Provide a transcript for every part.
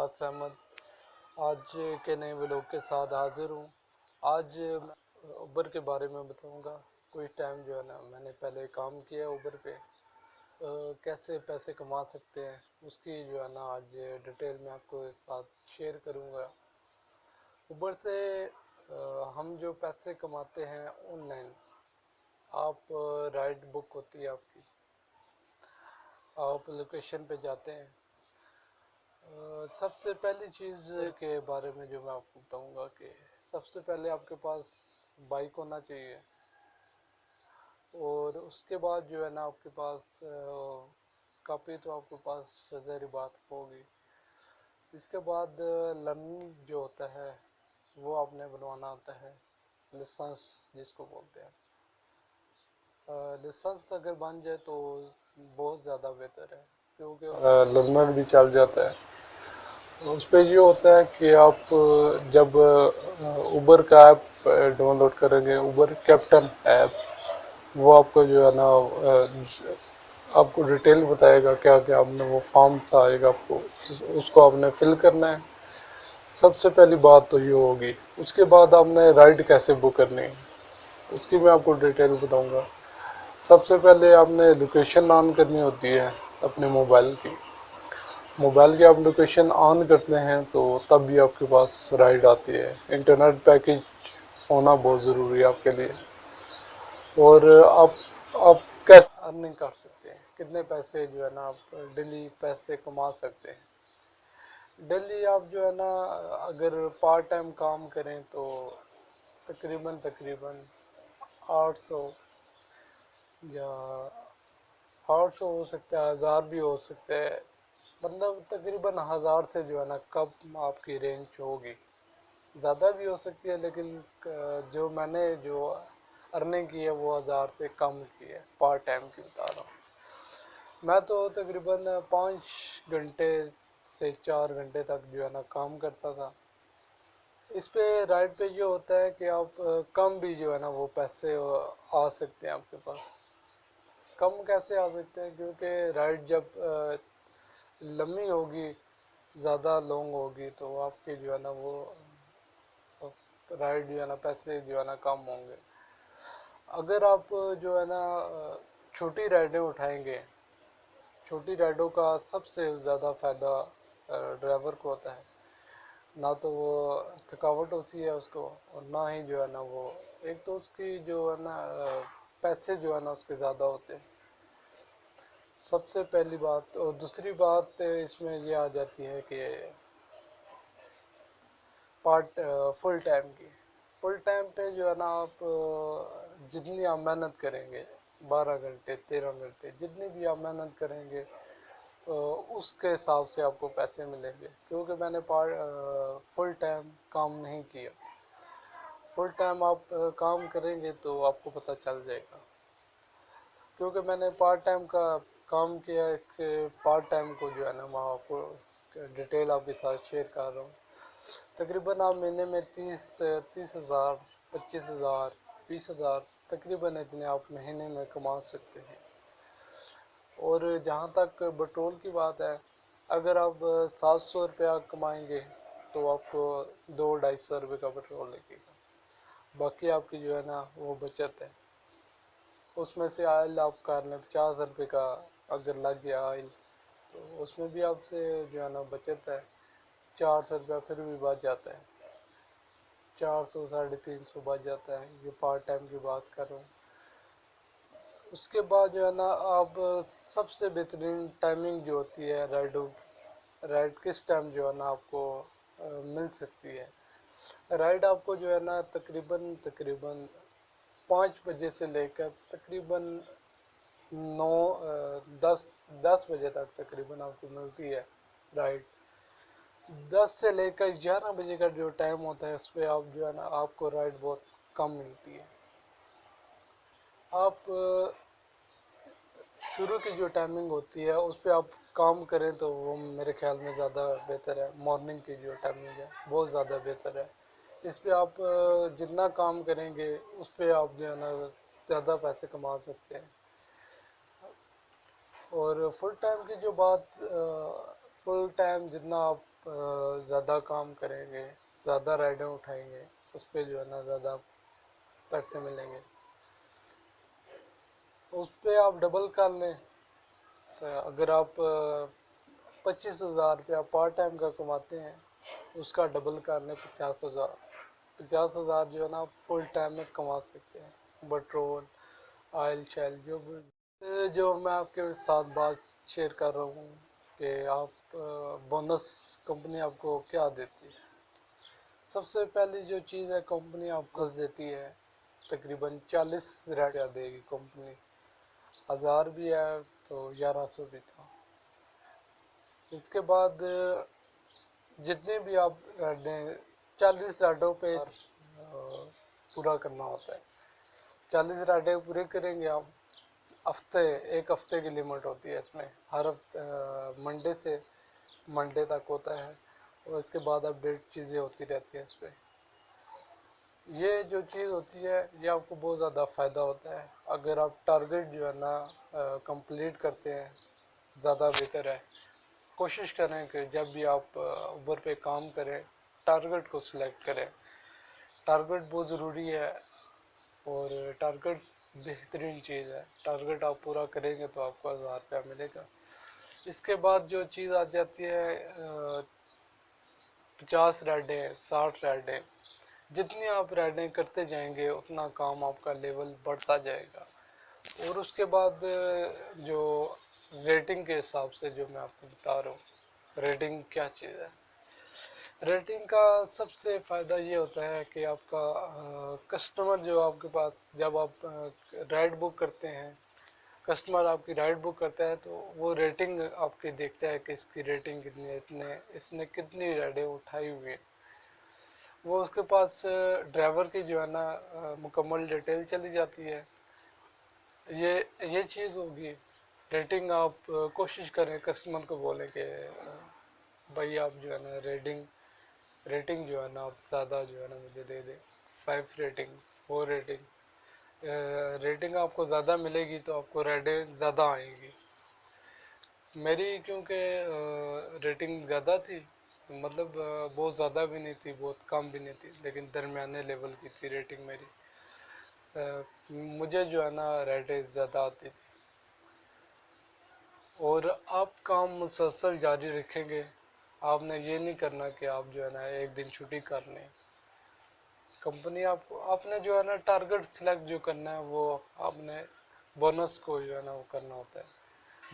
फवाद अहमद आज के नए व्लॉग के साथ हाजिर हूँ। आज मैं उबर के बारे में बताऊँगा। कुछ टाइम जो है ना मैंने पहले काम किया उबर पे, कैसे पैसे कमा सकते हैं उसकी जो है ना आज डिटेल में आपको साथ शेयर करूँगा। उबर से हम जो पैसे कमाते हैं ऑनलाइन, आप राइड बुक होती है आपकी, आप लोकेशन पे जाते हैं। सबसे पहली चीज़ के बारे में जो मैं आपको बताऊंगा कि सबसे पहले आपके पास बाइक होना चाहिए, और उसके बाद जो है ना आपके पास कापी तो आपके पास ज़ाहिर बात होगी। इसके बाद लर्निंग जो होता है वो आपने बनवाना होता है, लाइसेंस जिसको बोलते हैं। लाइसेंस अगर बन जाए तो बहुत ज़्यादा बेहतर है, क्योंकि लर्नर भी चल जाता है। उस पर ये होता है कि आप जब उबर का ऐप डाउनलोड करेंगे, उबर कैप्टन ऐप, वो आपको जो है ना आपको डिटेल बताएगा क्या क्या आपने, वो फॉर्म सा आएगा आपको, उसको आपने फिल करना है। सबसे पहली बात तो ये होगी। उसके बाद आपने राइड कैसे बुक करनी है उसकी मैं आपको डिटेल बताऊंगा। सबसे पहले आपने लोकेशन ऑन करनी होती है अपने मोबाइल की आप लोकेशन ऑन करते हैं तो तब भी आपके पास राइड आती है। इंटरनेट पैकेज होना बहुत ज़रूरी है आपके लिए। और आप कैसे अर्निंग कर सकते हैं, कितने पैसे जो है ना आप डेली पैसे कमा सकते हैं। डेली आप जो है ना अगर पार्ट टाइम काम करें तो तकरीबन 800 या 800 हो सकता है, 1000 भी हो सकता है। मतलब तकरीबन 1000 से जो है ना कब आपकी रेंज होगी, ज़्यादा भी हो सकती है, लेकिन जो मैंने जो अर्निंग की है वो 1000 से कम की है, पार्ट टाइम की बता रहा हूँ। मैं तो तकरीबन 5 घंटे से 4 घंटे तक जो है ना काम करता था। इस पे राइड पे ये होता है कि आप कम भी जो है ना वो पैसे आ सकते हैं आपके पास। कम कैसे आ सकते हैं, क्योंकि राइड जब लंबी होगी, ज़्यादा लॉन्ग होगी, तो आपके जो है ना वो राइड जो है ना पैसे जो है ना कम होंगे। अगर आप जो है ना छोटी राइडें उठाएंगे, छोटी राइडों का सबसे ज़्यादा फ़ायदा ड्राइवर को होता है। ना तो वो थकावट होती है उसको, और ना ही जो है ना वो, एक तो उसकी जो है ना पैसे जो है ना उसके ज़्यादा होते हैं, सबसे पहली बात। और दूसरी बात इसमें ये आ जाती है कि पार्ट फुल टाइम की, फुल टाइम पे जो है ना आप जितनी आप मेहनत करेंगे, 12 घंटे 13 घंटे जितनी भी आप मेहनत करेंगे, उसके हिसाब से आपको पैसे मिलेंगे। क्योंकि मैंने फुल टाइम काम नहीं किया। फुल टाइम आप काम करेंगे तो आपको पता चल जाएगा। क्योंकि मैंने पार्ट टाइम का काम किया, इसके पार्ट टाइम को जो है ना मैं आपको डिटेल आपके साथ शेयर कर रहा हूँ। तकरीबन आप महीने में 30,000, 25,000, 20,000 तकरीबन इतने आप महीने में कमा सकते हैं। और जहाँ तक पेट्रोल की बात है, अगर आप 700 रुपया कमाएंगे तो आपको 200-250 रुपये का पेट्रोल लगेगा। बाकी आपकी जो है ना वो बचत है। उसमें से ऑयल आप कर लें 50 रुपये का, अगर लग गया ऑयल तो उसमें भी आपसे जो है ना बचत है। 400 रुपया फिर भी बच जाता है, 400 350 बच जाता है। ये पार्ट टाइम की बात कर रहा हूँ। उसके बाद जो है ना आप सबसे बेहतरीन टाइमिंग जो होती है राइडों, राइड किस टाइम जो है ना आपको मिल सकती है। राइड आपको जो है ना तकरीबन 5 बजे से लेकर तकरीबन 10 बजे तक तकरीबन आपको मिलती है राइड। 10 से लेकर 11 बजे का जो टाइम होता है उस पर आप जो है ना आपको राइड बहुत कम मिलती है। आप शुरू की जो टाइमिंग होती है उस पर आप काम करें तो वो मेरे ख्याल में ज़्यादा बेहतर है। मॉर्निंग की जो टाइमिंग है बहुत ज़्यादा बेहतर है। इस पे आप जितना काम करेंगे उस पर आप जो है ना ज़्यादा पैसे कमा सकते हैं। और फुल टाइम की जो बात, फुल टाइम जितना आप ज़्याدا کام کریں گے، زیادہ رائڈیں اٹھائیں گے، اس پہ جو ہے نا زیادہ پیسے ملیں گے. اس پہ آپ ڈبل کر لیں. تو اگر آپ 25,000 روپیہ پارٹ ٹائم کا کماتے ہیں، اس کا ڈبل کر لیں 50,000. 50,000 جو ہے نا آپ فل ٹائم میں کما سکتے ہیں. پٹرول، آئل شیل جو میں آپ کے ساتھ بات شیئر کر رہا ہوں کہ آپ بونس کمپنی آپ کو کیا دیتی ہے. سب سے پہلی جو چیز ہے کمپنی آپ کو دیتی ہے تقریباً 40 ریڈ دے گی کمپنی. 1000 بھی ہے تو 1100 بھی تھا. اس کے بعد جتنے بھی آپ ریڈیں 40 ریڈوں پہ پورا کرنا ہوتا ہے. 40 ریڈیں پورے کریں گے آپ. ایک ہفتے کی لمٹ ہوتی ہے اس میں. ہر منڈے سے منڈے تک ہوتا ہے، اور اس کے بعد اپڈیٹ چیزیں ہوتی رہتی ہیں اس پہ. یہ جو چیز ہوتی ہے یہ آپ کو بہت زیادہ فائدہ ہوتا ہے. اگر آپ ٹارگیٹ جو ہے نا کمپلیٹ کرتے ہیں زیادہ بہتر ہے. کوشش کریں کہ جب بھی آپ اوبر پہ کام کریں ٹارگیٹ کو سلیکٹ کریں. ٹارگیٹ بہت ضروری ہے، اور ٹارگیٹ بہترین چیز ہے. ٹارگیٹ آپ پورا کریں گے تو آپ کو 1000 روپیہ ملے گا. اس کے بعد جو چیز آ جاتی ہے 50 ریڈیں، 60 ریڈیں. جتنی آپ رائڈیں کرتے جائیں گے اتنا کام آپ کا لیول بڑھتا جائے گا. اور اس کے بعد جو ریٹنگ کے حساب سے جو میں آپ کو بتا رہا ہوں، ریٹنگ کیا چیز ہے. ریٹنگ کا سب سے فائدہ یہ ہوتا ہے کہ آپ کا کسٹمر جو آپ کے پاس جب آپ رائڈ بک کرتے ہیں، کسٹمر آپ کی رائڈ بک کرتا ہے تو وہ ریٹنگ آپ کی دیکھتا ہے کہ اس کی ریٹنگ کتنی ہے، اس نے کتنی رائڈیں اٹھائی ہوئی ہیں. وہ اس کے پاس ڈرائیور کی جو ہے نا مکمل ڈیٹیل چلی جاتی ہے. یہ چیز ہوگی. ریٹنگ آپ کوشش کریں کسٹمر کو بولیں کہ بھائی آپ جو ہے نا ریٹنگ جو ہے نا آپ زیادہ جو ہے نا مجھے دے دیں. 5 ریٹنگ، 4 ریٹنگ. ریٹنگ آپ کو زیادہ ملے گی تو آپ کو ریڈیں زیادہ آئیں گی. میری کیونکہ ریٹنگ زیادہ تھی، مطلب بہت زیادہ بھی نہیں تھی بہت کم بھی نہیں تھی، لیکن درمیانے لیول کی تھی ریٹنگ میری. مجھے جو ہے نا ریڈیں زیادہ آتی تھی. اور آپ کام مسلسل جاری رکھیں گے. آپ نے یہ نہیں کرنا کہ آپ جو ہے نا ایک دن چھٹی کر لیں. کمپنی آپ نے جو ہے نا ٹارگیٹ سلیکٹ جو کرنا ہے وہ آپ نے بونس کو جو ہے نا وہ کرنا ہوتا ہے.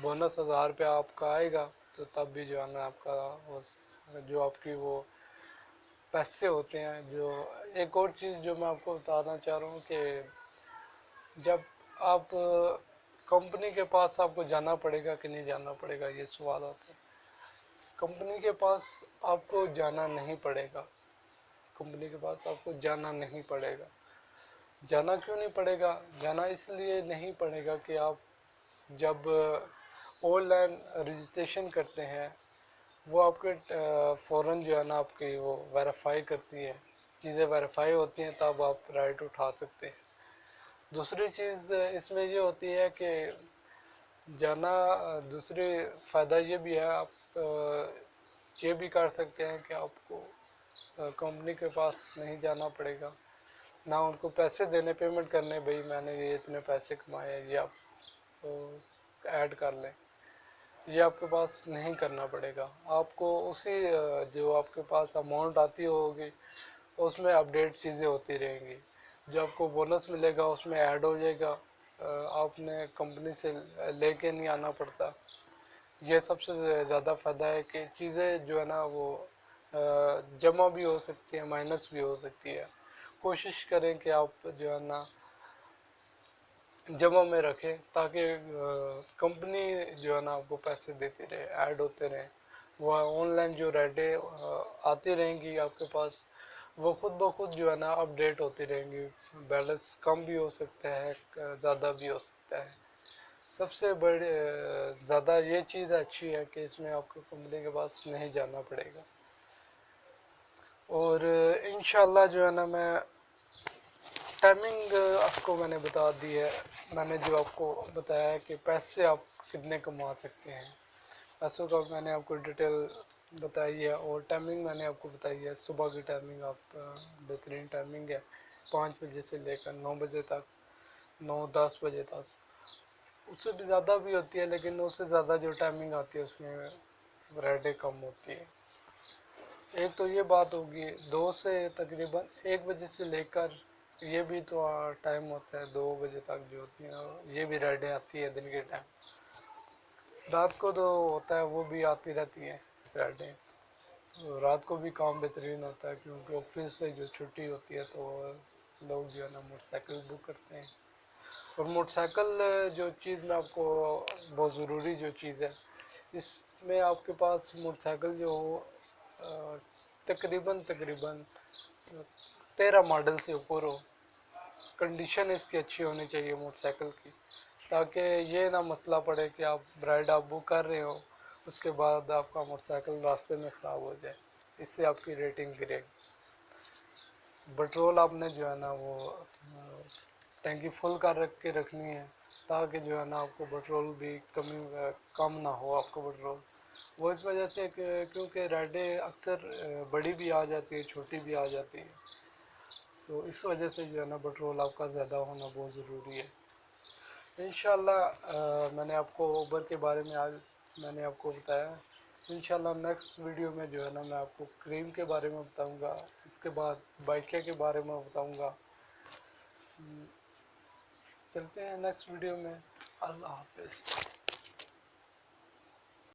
بونس 1000 روپیہ آپ کا آئے گا تو تب بھی جو ہے نا آپ کا جو آپ کی وہ پیسے ہوتے ہیں. جو ایک اور چیز جو میں آپ کو بتانا چاہ رہا ہوں کہ جب آپ کمپنی کے پاس آپ کو جانا پڑے گا کہ نہیں جانا پڑے گا، یہ سوال آتا ہے. کمپنی کے پاس آپ کو جانا نہیں پڑے گا. کمپنی کے پاس آپ کو جانا نہیں پڑے گا. جانا کیوں نہیں پڑے گا؟ جانا اس لیے نہیں پڑے گا کہ آپ جب آن لائن رجسٹریشن کرتے ہیں وہ آپ کے فوراً جو ہے نا آپ کی وہ ویریفائی کرتی ہے. چیزیں ویریفائی ہوتی ہیں تب آپ رائڈ اٹھا سکتے ہیں. دوسری چیز اس میں یہ ہوتی ہے کہ جانا دوسری فائدہ یہ بھی ہے، آپ یہ بھی کر سکتے ہیں کہ آپ کو کمپنی کے پاس نہیں جانا پڑے گا، نہ ان کو پیسے دینے پیمنٹ کرنے بھائی میں نے یہ اتنے پیسے کمائے ہیں یہ آپ ایڈ کر لیں. یہ آپ کے پاس نہیں کرنا پڑے گا. آپ کو اسی جو آپ کے پاس اماؤنٹ آتی ہوگی اس میں اپڈیٹ چیزیں ہوتی رہیں گی. جو آپ کو بونس ملے گا اس میں ایڈ ہو جائے گا. آپ نے کمپنی سے لے کے نہیں آنا پڑتا. یہ سب سے زیادہ فائدہ ہے کہ چیزیں جو ہے نا وہ جمع بھی ہو سکتی ہیں، مائنس بھی ہو سکتی ہے. کوشش کریں کہ آپ جو ہے نا جمع میں رکھیں تاکہ کمپنی جو ہے نا آپ کو پیسے دیتی رہے، ایڈ ہوتے رہیں. وہ آن لائن جو ریڈیں آتی رہیں گی آپ کے پاس وہ خود بخود جو ہے نا اپڈیٹ ہوتی رہیں گی. بیلنس کم بھی ہو سکتا ہے، زیادہ بھی ہو سکتا ہے. سب سے بڑی زیادہ یہ چیز اچھی ہے کہ اس میں آپ کو کمپنی کے پاس نہیں جانا پڑے گا. اور انشاءاللہ جو ہے نا میں ٹائمنگ آپ کو میں نے بتا دی ہے. میں نے جو آپ کو بتایا ہے کہ پیسے آپ کتنے کما سکتے ہیں، پیسوں کا میں نے آپ کو ڈیٹیل बताई है। और टाइमिंग मैंने आपको बताई है, सुबह की टाइमिंग आप बेहतरीन टाइमिंग है, 5 बजे से लेकर 9 बजे तक, 9-10 बजे तक। उससे भी ज़्यादा भी होती है, लेकिन उससे ज़्यादा जो टाइमिंग आती है उसमें वैरायटी कम होती है। एक तो ये बात होगी, 2 से तकरीबन 1 बजे से लेकर, ये भी तो टाइम होता है 2 बजे तक जो होती है, ये भी राइडें आती है दिन के टाइम। रात को तो होता है, वो भी आती रहती है राइडें। तो रात को भी काम बेहतरीन होता है, क्योंकि ऑफिस से जो छुट्टी होती है तो लोग जो है ना मोटरसाइकिल बुक करते हैं। और मोटरसाइकिल जो चीज़ में आपको बहुत ज़रूरी जो चीज़ है, इसमें आपके पास मोटरसाइकिल जो हो तकरीबन तकरीबन 13 मॉडल से ऊपर हो। कंडीशन इसकी अच्छी होनी चाहिए मोटरसाइकिल की, ताकि ये ना मसला पड़े कि आप राइड आप बुक कर रहे हो, उसके बाद आपका मोटरसाइकिल रास्ते में ख़राब हो जाए, इससे आपकी रेटिंग गिरेगी। पेट्रोल आपने जो है ना वो टैंकी फुल कर रख के रखनी है, ताकि जो है ना आपको पेट्रोल भी कम ना हो आपको पेट्रोल। वो इस वजह से क्योंकि राइडें अक्सर बड़ी भी आ जाती है, छोटी भी आ जाती है, तो इस वजह से जो है ना पेट्रोल आपका ज़्यादा होना बहुत ज़रूरी है। इंशाल्लाह मैंने आपको उबर के बारे में आज मैंने आपको बताया। इंशाल्लाह नेक्स्ट वीडियो में जो है ना मैं आपको क्रीम के बारे में बताऊंगा, इसके बाद बाइक के बारे में बताऊंगा। चलते हैं नेक्स्ट वीडियो में। अल्लाह हाफिज़।